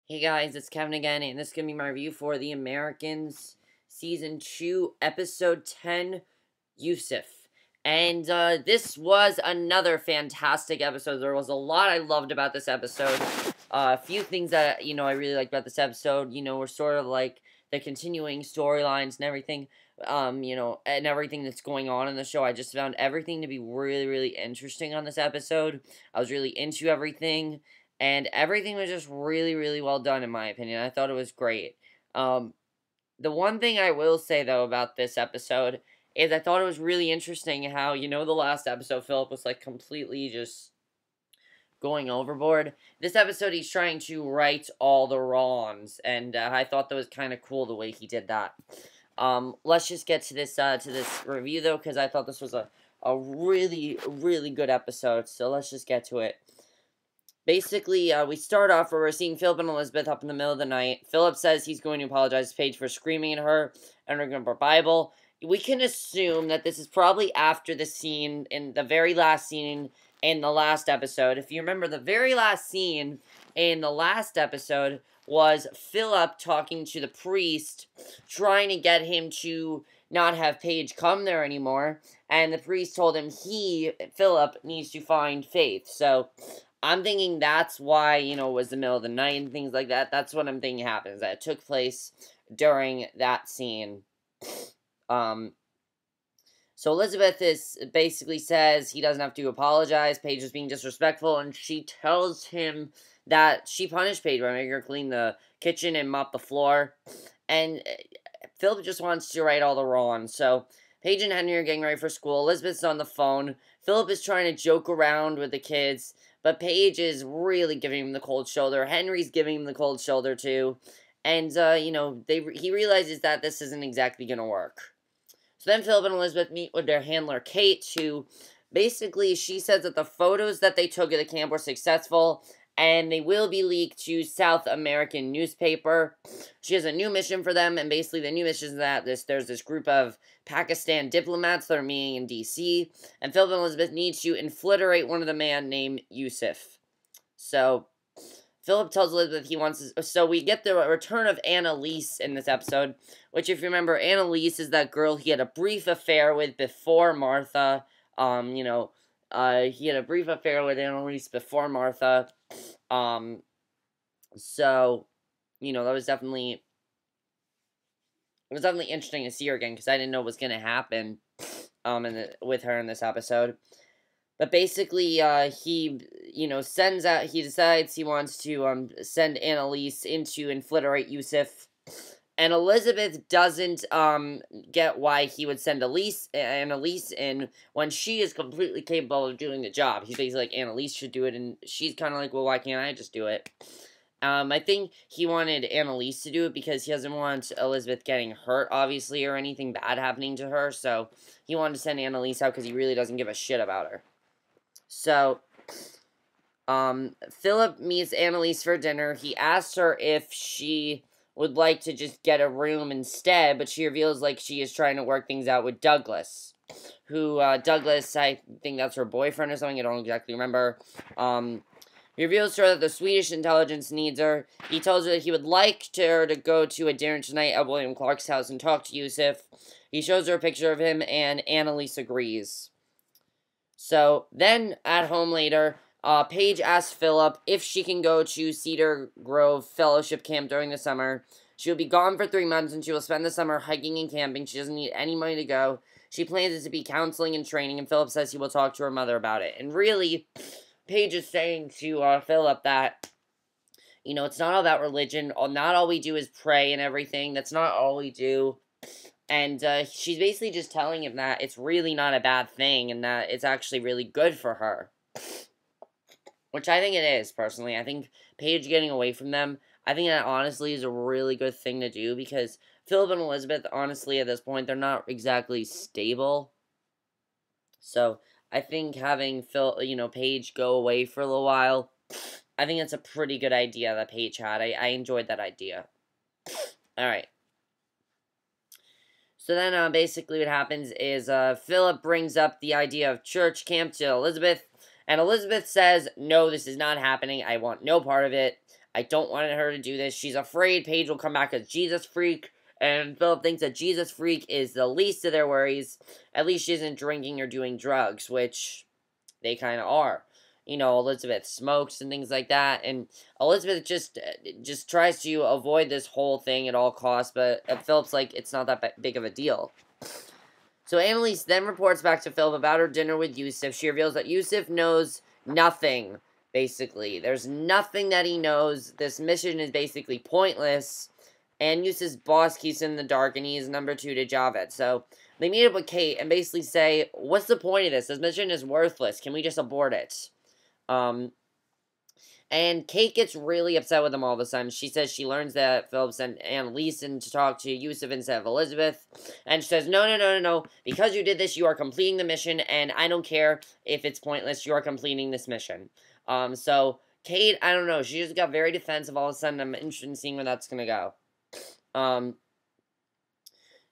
Hey guys, it's Kevin again, and this is going to be my review for The Americans, Season 2, Episode 10, Youssef. And this was another fantastic episode. There was a lot I loved about this episode. A few things that, I really liked about this episode, were sort of like the continuing storylines and everything, and everything that's going on in the show. I just found everything to be really, really interesting on this episode. I was really into everything. And everything was just really, really well done, in my opinion. I thought it was great. The one thing I will say, though, about this episode is I thought it was really interesting how, the last episode, Phillip was, like, completely just going overboard. This episode, he's trying to right all the wrongs, and I thought that was kind of cool the way he did that. Let's just get to this review, though, because I thought this was a really, really good episode, so let's just get to it. Basically, we start off where we're seeing Phillip and Elizabeth up in the middle of the night. Phillip says he's going to apologize to Paige for screaming at her and reading her Bible. We can assume that this is probably after the scene, in the very last scene in the last episode. If you remember, the very last scene in the last episode was Phillip talking to the priest, trying to get him to not have Paige come there anymore. And the priest told him Phillip, needs to find faith. So I'm thinking that's why, it was the middle of the night and things like that. That's what I'm thinking happens. That it took place during that scene. So Elizabeth basically says he doesn't have to apologize. Paige is being disrespectful, and she tells him that she punished Paige by making her clean the kitchen and mop the floor. And Phillip just wants to right all the wrongs. So Paige and Henry are getting ready for school. Elizabeth's on the phone. Phillip is trying to joke around with the kids, but Paige is really giving him the cold shoulder. Henry's giving him the cold shoulder, too. And, he realizes that this isn't exactly going to work. So then Phillip and Elizabeth meet with their handler, Kate, who basically, she says that the photos that they took at the camp were successful, and they will be leaked to South American newspaper. She has a new mission for them, and basically the new mission is that there's this group of Pakistan diplomats that are meeting in D.C., and Phillip and Elizabeth need to infiltrate one of the man named Youssef. So Phillip tells Elizabeth he wants to, so we get the return of Annalise in this episode, which, if you remember, Annalise is that girl he had a brief affair with before Martha. He had a brief affair with Annalise before Martha. So, that was definitely, interesting to see her again, because I didn't know what was going to happen, with her in this episode. But basically, he decides he wants to, send Annalise in to infiltrate Youssef. And Elizabeth doesn't, get why he would send Annalise in when she is completely capable of doing the job. He's basically like, Annalise should do it, and she's kind of like, well, why can't I just do it? I think he wanted Annalise to do it because he doesn't want Elizabeth getting hurt, obviously, or anything bad happening to her, so he wanted to send Annalise out because he really doesn't give a shit about her. So, Phillip meets Annalise for dinner. He asks her if she would like to just get a room instead, but she reveals, like, she is trying to work things out with Douglas, who, Douglas, I think that's her boyfriend or something, I don't exactly remember. He reveals to her that the Swedish intelligence needs her. He tells her that he would like her to go to a dinner tonight at William Clark's house and talk to Youssef. He shows her a picture of him, and Annalise agrees. So, then, at home later, Paige asks Phillip if she can go to Cedar Grove Fellowship Camp during the summer. She will be gone for 3 months, and she will spend the summer hiking and camping. She doesn't need any money to go. She plans it to be counseling and training, and Phillip says he will talk to her mother about it. And really, Paige is saying to Phillip that, it's not all about religion. Not all we do is pray and everything. That's not all we do. And she's basically just telling him that it's really not a bad thing and that it's actually really good for her. Which I think it is, personally. I think Paige getting away from them, I think that honestly is a really good thing to do because Phillip and Elizabeth, honestly, at this point, they're not exactly stable. So, I think having Paige go away for a little while, I think it's a pretty good idea that Paige had. I enjoyed that idea. Alright. So then, basically what happens is, Phillip brings up the idea of church camp to Elizabeth, and Elizabeth says, no, this is not happening, I want no part of it. I don't want her to do this. She's afraid Paige will come back as Jesus Freak. And Phillip thinks that Jesus Freak is the least of their worries. At least she isn't drinking or doing drugs, which they kind of are. You know, Elizabeth smokes and things like that. And Elizabeth just tries to avoid this whole thing at all costs. But Phillip's like, it's not that big of a deal. So Annalise then reports back to Phillip about her dinner with Youssef. She reveals that Youssef knows nothing, basically. There's nothing that he knows. This mission is basically pointless. And Youssef's boss keeps him in the dark, and he is number 2 to Javed. So they meet up with Kate and basically say, what's the point of this? This mission is worthless. Can we just abort it? And Kate gets really upset with them all of a sudden. She says she learns that Phillip sent Annalise in to talk to Youssef instead of Elizabeth. And she says, no. Because you did this, you are completing the mission, and I don't care if it's pointless. You are completing this mission. So Kate, I don't know. She just got very defensive all of a sudden. I'm interested in seeing where that's going to go.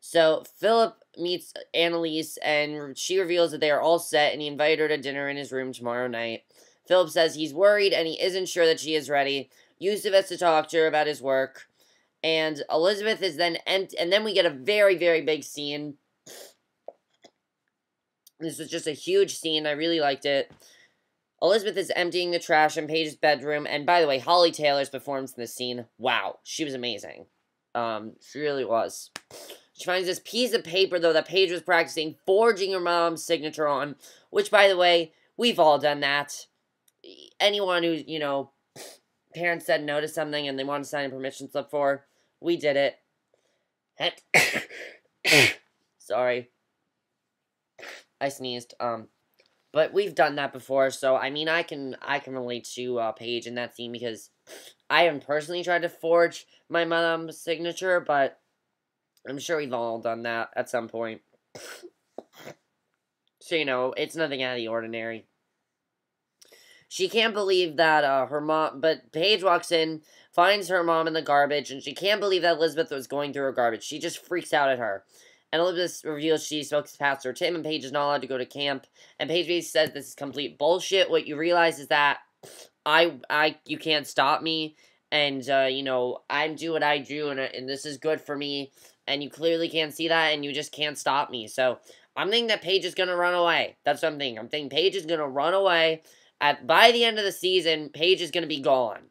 So Phillip meets Annalise, and she reveals that they are all set, and he invited her to dinner in his room tomorrow night. Phillip says he's worried, and he isn't sure that she is ready. Youssef has to talk to her about his work, and Elizabeth is then and then we get a very, very big scene. This was just a huge scene. I really liked it. Elizabeth is emptying the trash in Paige's bedroom, and by the way, Holly Taylor's performance in this scene, wow, she was amazing. She really was. She finds this piece of paper, though, that Paige was practicing forging her mom's signature on, which, by the way, we've all done that. Anyone who, you know, parents said no to something and they want to sign a permission slip for, we did it. Sorry. I sneezed. But we've done that before, so, I mean, I can relate to, Paige in that scene, because I haven't personally tried to forge my mom's signature, but I'm sure we've all done that at some point. So, you know, it's nothing out of the ordinary. She can't believe that her mom, but Paige walks in, finds her mom in the garbage, and she can't believe that Elizabeth was going through her garbage. She just freaks out at her. And Elizabeth reveals she spoke to Pastor Tim, and Paige is not allowed to go to camp. And Paige basically says this is complete bullshit. What you realize is that you can't stop me, and, you know, I do what I do, and this is good for me, and you clearly can't see that, and you just can't stop me. So, I'm thinking that Paige is gonna run away. That's what I'm thinking. I'm thinking Paige is gonna run away. By the end of the season, Paige is going to be gone.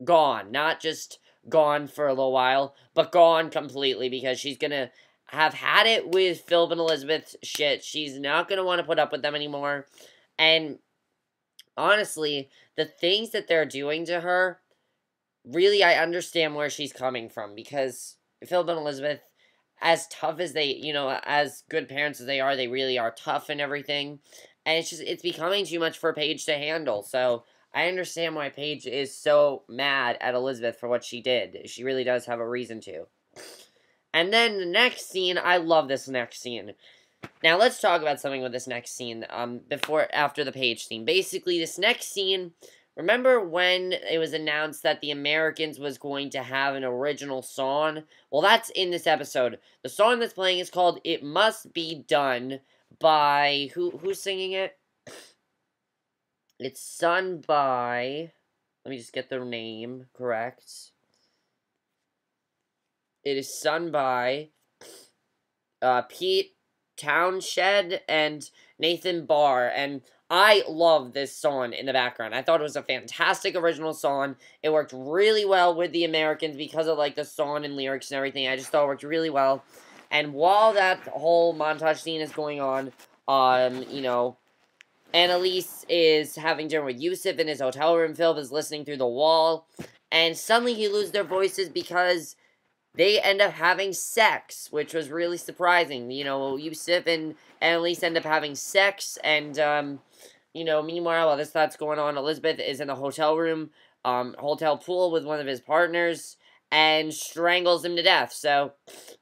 Gone. Not just gone for a little while, but gone completely, because she's going to have had it with Phillip and Elizabeth shit. She's not going to want to put up with them anymore. And honestly, the things that they're doing to her, really, I understand where she's coming from, because Phillip and Elizabeth, as tough as they, you know, as good parents as they really are tough and everything. And it's becoming too much for Paige to handle. So, I understand why Paige is so mad at Elizabeth for what she did. She really does have a reason to. And then the next scene, I love this next scene. Now, let's talk about something with this next scene, after the Paige scene. Basically, this next scene, remember when it was announced that the Americans was going to have an original song? Well, that's in this episode. The song that's playing is called It Must Be Done, by, who's singing it? It's sung by, let me just get their name correct. It is sung by, Pete Townshend and Nathan Barr, and I love this song in the background. I thought it was a fantastic original song. It worked really well with the Americans because of, like, the song and lyrics and everything. I just thought it worked really well. And while that whole montage scene is going on, you know, Annalise is having dinner with Youssef in his hotel room. Phillip is listening through the wall. And suddenly he loses their voices because they end up having sex, which was really surprising. You know, Youssef and Annalise end up having sex. And, you know, meanwhile, while that's going on, Elizabeth is in the hotel room, hotel pool with one of his partners, and strangles him to death. So,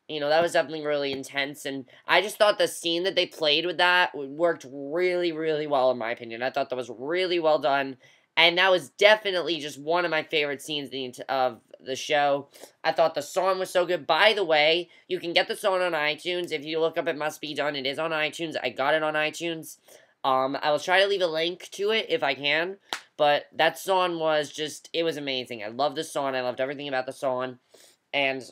you know, that was definitely really intense, and I just thought the scene that they played with that worked really, really well, in my opinion. I thought that was really well done, and that was definitely just one of my favorite scenes of the show. I thought the song was so good. By the way, you can get the song on iTunes. If you look up It Must Be Done, it is on iTunes. I got it on iTunes. I will try to leave a link to it if I can. But that song was just, it was amazing. I loved the song. I loved everything about the song. And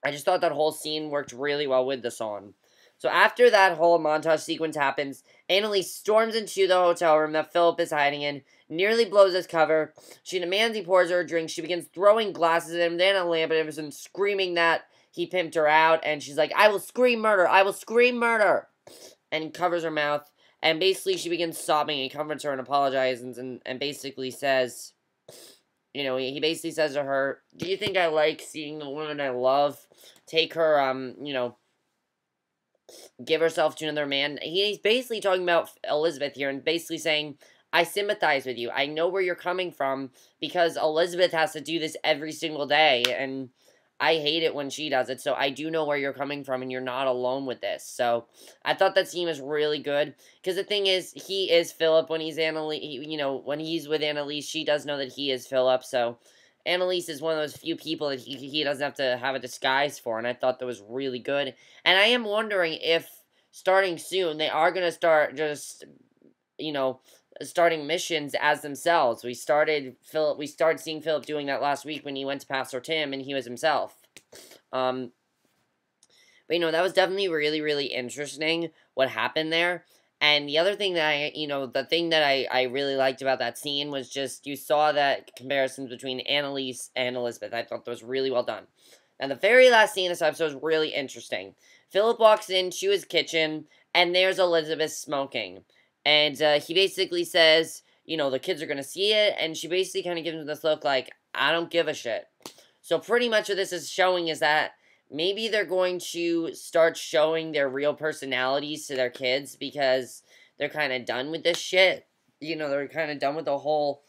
I just thought that whole scene worked really well with the song. So after that whole montage sequence happens, Annalise storms into the hotel room that Phillip is hiding in, nearly blows his cover. She demands he pours her a drink. She begins throwing glasses at him, then a lamp at him, and screaming that he pimped her out. And she's like, I will scream murder! I will scream murder! And covers her mouth. And basically she begins sobbing and comforts her and apologizes and basically says, you know, he basically says to her, do you think I like seeing the woman I love take her, you know, give herself to another man? He's basically talking about Elizabeth here and basically saying, I sympathize with you. I know where you're coming from because Elizabeth has to do this every single day and I hate it when she does it. So I do know where you're coming from and you're not alone with this. So I thought that scene was really good because the thing is, he is Phillip when he's Annalise, you know, when he's with Annalise, she does know that he is Phillip. So Annalise is one of those few people that he doesn't have to have a disguise for, and I thought that was really good. And I am wondering if, starting soon, they are going to start just, you know, starting missions as themselves. We started seeing Phillip doing that last week when he went to Pastor Tim, and he was himself. But, you know, that was definitely really, really interesting, what happened there. And the other thing that I really liked about that scene was just, you saw that comparisons between Annalise and Elizabeth. I thought that was really well done. And the very last scene of this episode was really interesting. Phillip walks into his kitchen, and there's Elizabeth smoking. And he basically says, you know, the kids are going to see it, and she basically kind of gives him this look like, I don't give a shit. So pretty much what this is showing is that maybe they're going to start showing their real personalities to their kids because they're kind of done with this shit. You know, they're kind of done with the whole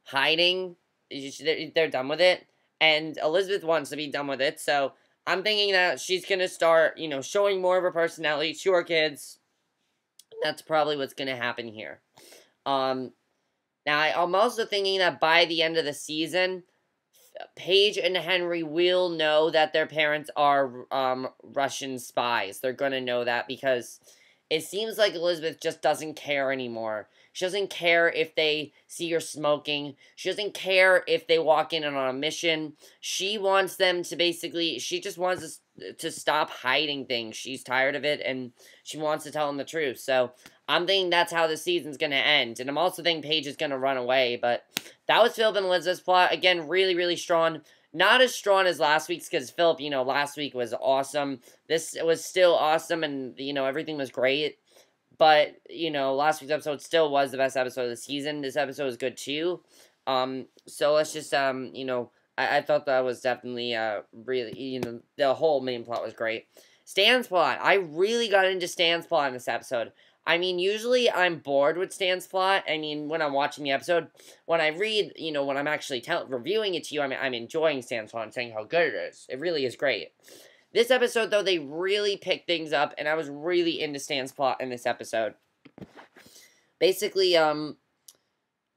hiding. They're done with it. And Elizabeth wants to be done with it. So I'm thinking that she's going to start, you know, showing more of her personality to her kids. That's probably what's going to happen here. Now, I'm also thinking that by the end of the season, Paige and Henry will know that their parents are Russian spies. They're going to know that because it seems like Elizabeth just doesn't care anymore. She doesn't care if they see her smoking. She doesn't care if they walk in on a mission. She wants them to basically, she just wants to stop hiding things. She's tired of it, and she wants to tell them the truth. So I'm thinking that's how the season's going to end. And I'm also thinking Paige is going to run away. But that was Phillip and Elizabeth's plot. Again, really, really strong. Not as strong as last week's because Phillip, you know, last week was awesome. This was still awesome and, you know, everything was great. But, you know, last week's episode still was the best episode of the season. This episode was good too. So let's just, you know, I thought that was definitely, really, you know, the whole main plot was great. Stan's plot. I really got into Stan's plot in this episode. I mean, usually I'm bored with Stan's plot. I mean, when I'm watching the episode, when I read, you know, when I'm actually reviewing it to you, I'm enjoying Stan's plot and saying how good it is. It really is great. This episode, though, they really picked things up, and I was really into Stan's plot in this episode. Basically,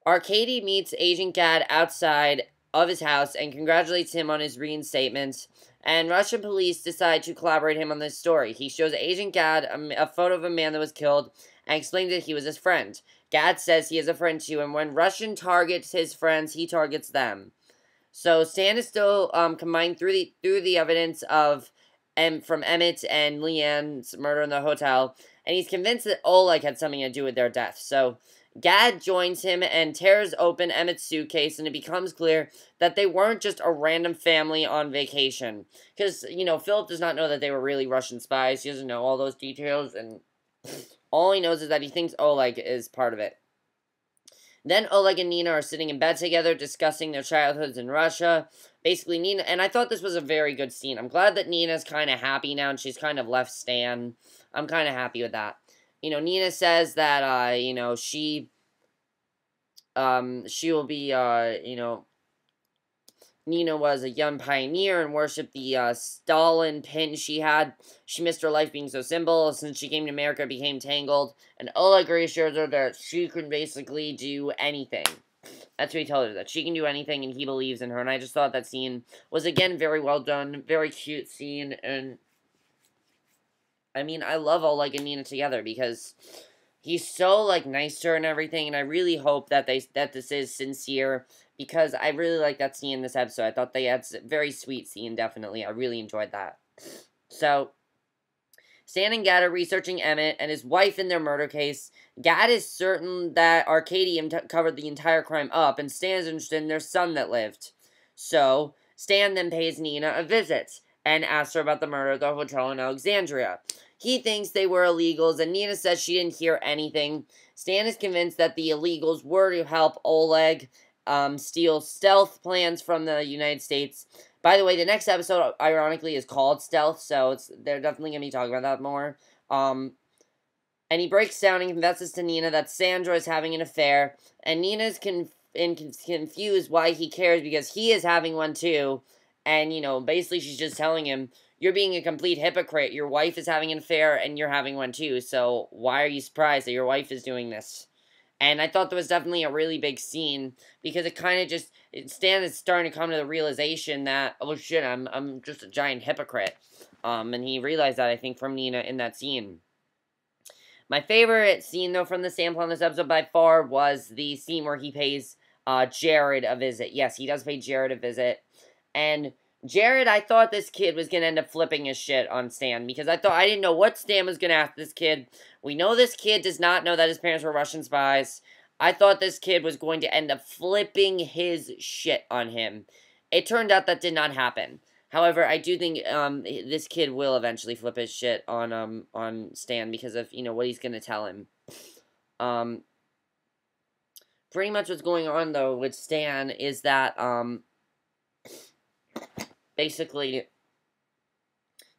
Arkady meets Agent Gad outside of his house and congratulates him on his reinstatement, and Russian police decide to collaborate him on this story. He shows Agent Gad a photo of a man that was killed and explains that he was his friend. Gad says he is a friend too, and when Russian targets his friends, he targets them. So Stan is still combining through the evidence of from Emmett and Leanne's murder in the hotel, and he's convinced that Oleg had something to do with their death. So Gad joins him and tears open Emmett's suitcase, and it becomes clear that they weren't just a random family on vacation. Because, you know, Phillip does not know that they were really Russian spies. He doesn't know all those details, and all he knows is that he thinks Oleg is part of it. Then Oleg and Nina are sitting in bed together discussing their childhoods in Russia. Basically, Nina, and I thought this was a very good scene. I'm glad that Nina's kind of happy now and she's kind of left Stan. I'm kind of happy with that. You know, Nina says that, you know, she will be, you know, Nina was a young pioneer and worshipped the Stalin pin she had. She missed her life being so simple. Since she came to America, it became tangled. And Oleg reassures her that she can basically do anything. That's what he told her, that she can do anything and he believes in her. And I just thought that scene was, again, very well done. Very cute scene. And, I mean, I love Oleg and Nina together because he's so, like, nice to her and everything, and I really hope that this is sincere, because I really like that scene in this episode. I thought they had a very sweet scene, definitely. I really enjoyed that. So, Stan and Gad are researching Emmett and his wife in their murder case. Gad is certain that Arkady covered the entire crime up, and Stan is interested in their son that lived. So, Stan then pays Nina a visit and asks her about the murder at the hotel in Alexandria. He thinks they were illegals, and Nina says she didn't hear anything. Stan is convinced that the illegals were to help Oleg steal stealth plans from the United States. By the way, the next episode, ironically, is called Stealth, so they're definitely going to be talking about that more. And he breaks down and confesses to Nina that Sandra is having an affair, and Nina's confused why he cares, because he is having one too, and, you know, basically she's just telling him, you're being a complete hypocrite, your wife is having an affair, and you're having one too, so why are you surprised that your wife is doing this? And I thought there was definitely a really big scene, because it kind of just, Stan is starting to come to the realization that, oh shit, I'm just a giant hypocrite. And he realized that, I think, from Nina in that scene. My favorite scene, though, from the sample on this episode by far was the scene where he pays Jared a visit. Yes, he does pay Jared a visit. And Jared, I thought this kid was going to end up flipping his shit on Stan, because I didn't know what Stan was going to ask this kid. We know this kid does not know that his parents were Russian spies. I thought this kid was going to end up flipping his shit on him. It turned out that did not happen. However, I do think this kid will eventually flip his shit on Stan, because of, you know, what he's going to tell him. Pretty much what's going on, though, with Stan is that, basically,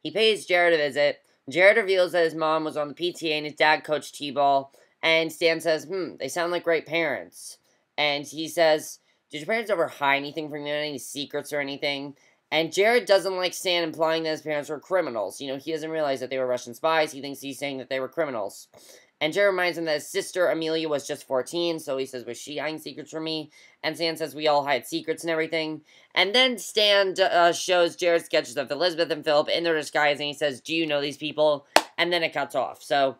he pays Jared a visit. Jared reveals that his mom was on the PTA and his dad coached T-ball. And Stan says, they sound like great parents. And he says, did your parents ever hide anything from you, any secrets or anything? And Jared doesn't like Stan implying that his parents were criminals. You know, he doesn't realize that they were Russian spies. He thinks he's saying that they were criminals. And Jared reminds him that his sister, Amelia, was just 14, so he says, was she hiding secrets from me? And Stan says, we all hide secrets and everything. And then Stan shows Jared sketches of Elizabeth and Phillip in their disguise, and he says, do you know these people? And then it cuts off. So,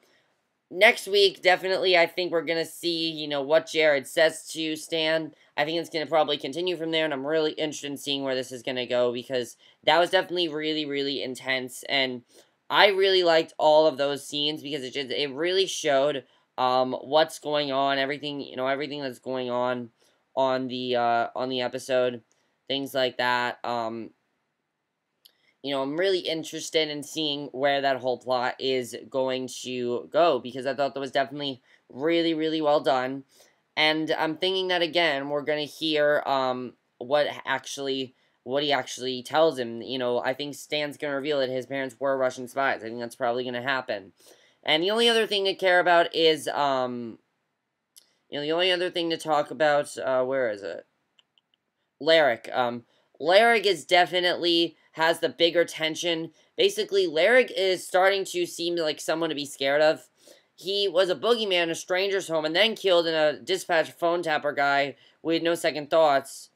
next week, definitely, I think we're going to see, you know, what Jared says to Stan. I think it's going to probably continue from there, and I'm really interested in seeing where this is going to go, because that was definitely really, really intense, and I really liked all of those scenes, because it really showed what's going on, everything, you know, everything that's going on the episode, things like that. You know, I'm really interested in seeing where that whole plot is going to go, because I thought that was definitely really, really well done. And I'm thinking that, again, we're going to hear what he actually tells him. You know, I think Stan's going to reveal that his parents were Russian spies. I think that's probably going to happen. And the only other thing to care about is, you know, the only other thing to talk about, where is it? Larrick. Larrick is definitely has the bigger tension. Basically, Larrick is starting to seem like someone to be scared of. He was a boogeyman in a stranger's home and then killed in a dispatch phone tapper guy with no second thoughts.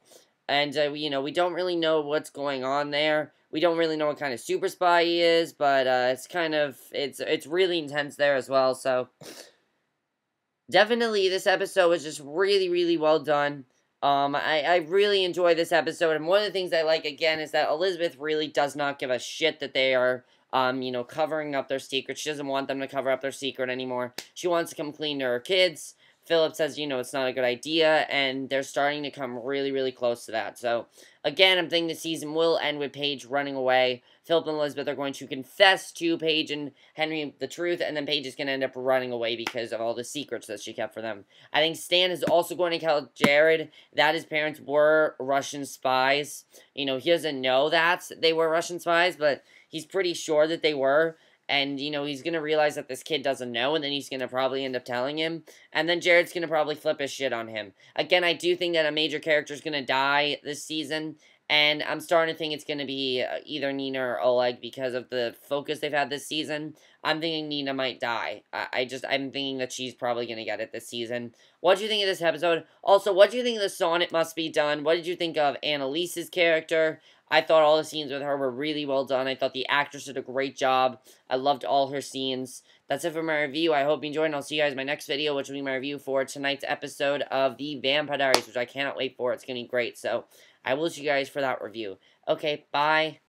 And, you know, we don't really know what's going on there. We don't really know what kind of super spy he is, but it's kind of, it's really intense there as well. So, definitely this episode was just really, really well done. I really enjoy this episode, and one of the things I like, again, is that Elizabeth really does not give a shit that they are, you know, covering up their secret. She doesn't want them to cover up their secret anymore. She wants to come clean to her kids. Phillip says, you know, it's not a good idea, and they're starting to come really, really close to that. So, again, I'm thinking the season will end with Paige running away. Phillip and Elizabeth are going to confess to Paige and Henry the truth, and then Paige is going to end up running away because of all the secrets that she kept for them. I think Stan is also going to tell Jared that his parents were Russian spies. You know, he doesn't know that they were Russian spies, but he's pretty sure that they were. And, you know, he's going to realize that this kid doesn't know, and then he's going to probably end up telling him. And then Jared's going to probably flip his shit on him. Again, I do think that a major character is going to die this season. And I'm starting to think it's going to be either Nina or Oleg because of the focus they've had this season. I'm thinking Nina might die. I'm thinking that she's probably going to get it this season. What do you think of this episode? Also, what do you think of the song It Must Be Done? What did you think of Annalise's character? I thought all the scenes with her were really well done. I thought the actress did a great job. I loved all her scenes. that's it for my review. I hope you enjoyed, and I'll see you guys in my next video, which will be my review for tonight's episode of the Vampire Diaries, which I cannot wait for. It's going to be great, so I will see you guys for that review. Okay, bye.